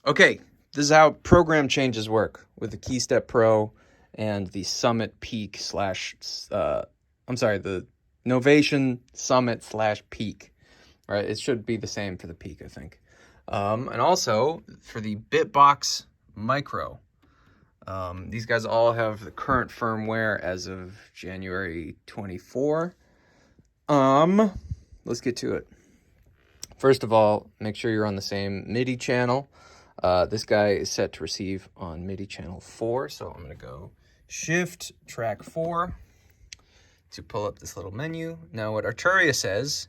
Okay, this is how program changes work with the Keystep Pro and the Summit Peak slash, the Novation Summit slash Peak. Right, it should be the same for the Peak, I think. And also for the bitbox Micro. These guys all have the current firmware as of January 24. Let's get to it. First of all, make sure you're on the same MIDI channel. This guy is set to receive on MIDI channel 4, so I'm going to go Shift Track 4 to pull up this little menu. Now, what Arturia says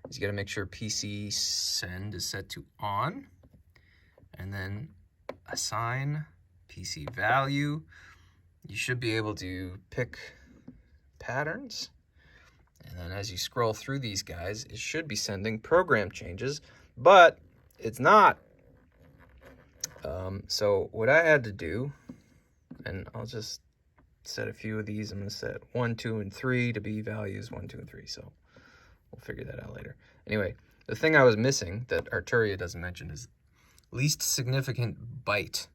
is you got to make sure PC send is set to on, and then assign PC value. You should be able to pick patterns. And then as you scroll through these guys, it should be sending program changes, but it's not. So what I had to do, and I'll just set a few of these. I'm going to set 1, 2, and 3 to be values 1, 2, and 3. So we'll figure that out later. Anyway, the thing I was missing that Arturia doesn't mention is least significant byte.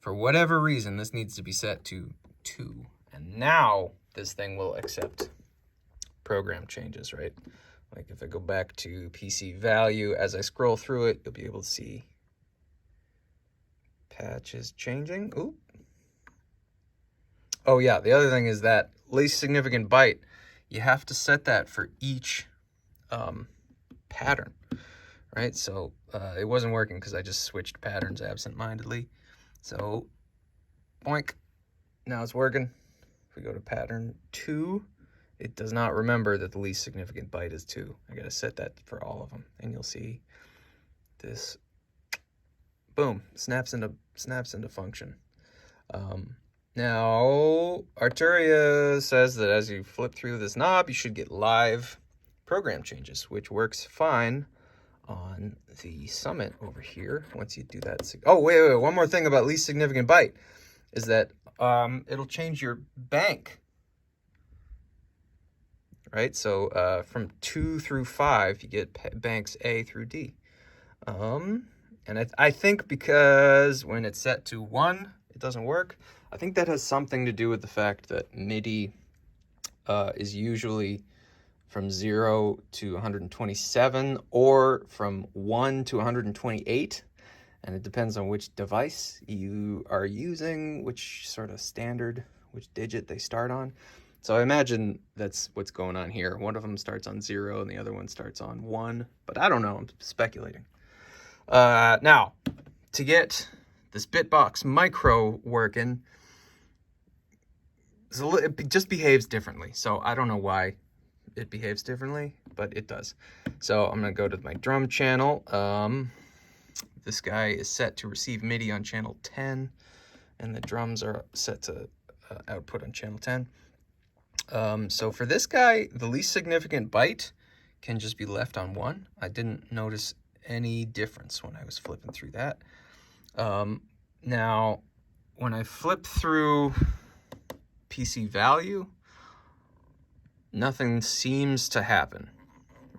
For whatever reason, this needs to be set to 2. And now this thing will accept program changes, right? Like if I go back to PC value, as I scroll through it, you'll be able to see patches changing. Ooh. Oh yeah, the other thing is that least significant byte, you have to set that for each pattern, right? So it wasn't working because I just switched patterns absent-mindedly. So boink, now it's working. If we go to pattern 2, it does not remember that the least significant byte is 2. I gotta set that for all of them, and you'll see this, boom, snaps into function. Now, Arturia says that as you flip through this knob, you should get live program changes, which works fine on the Summit over here. Once you do that, oh wait, one more thing about least significant byte is that it'll change your bank. Right, so from 2 through 5, you get banks A through D. And I think because when it's set to 1, it doesn't work. I think that has something to do with the fact that MIDI is usually from 0 to 127 or from 1 to 128. And it depends on which device you are using, which sort of standard, which digit they start on. So I imagine that's what's going on here. One of them starts on 0 and the other one starts on 1, but I don't know, I'm speculating. Now, to get this bitbox Micro working, it just behaves differently. So I don't know why it behaves differently, but it does. So I'm gonna go to my drum channel. This guy is set to receive MIDI on channel 10, and the drums are set to output on channel 10. So for this guy, the least significant byte can just be left on 1. I didn't notice any difference when I was flipping through that. Now, when I flip through PC value, nothing seems to happen,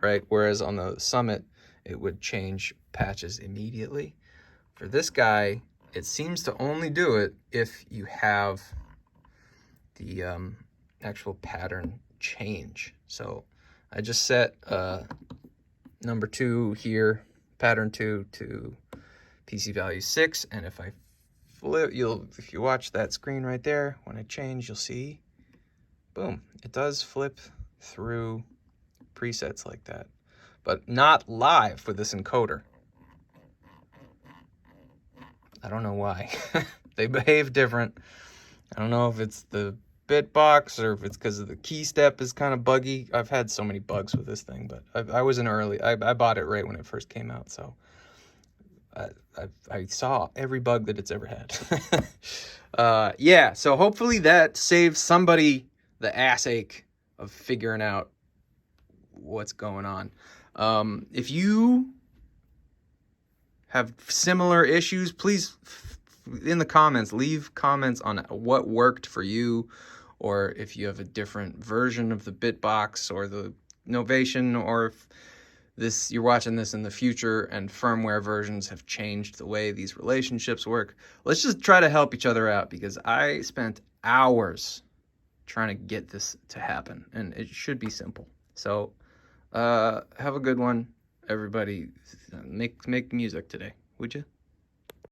right? Whereas on the Summit, it would change patches immediately. For this guy, it seems to only do it if you have the actual pattern change. So I just set number 2 here, pattern 2 to PC value 6, and if I flip, if you watch that screen right there, when I change, you'll see, boom, it does flip through presets like that, but not live with this encoder. I don't know why. They behave different. I don't know if it's the bitbox or if it's because of the keystep is kind of buggy. I've had so many bugs with this thing, but I was an early, I bought it right when it first came out, so I saw every bug that it's ever had. Yeah, so hopefully that saves somebody the ass ache of figuring out what's going on. If you have similar issues, please in the comments leave comments on what worked for you, or if you have a different version of the bitbox or the novation, or if you're watching this in the future, and firmware versions have changed the way these relationships work. Let's just try to help each other out, because I spent hours trying to get this to happen, and it should be simple. So have a good one, everybody. Make music today, would you?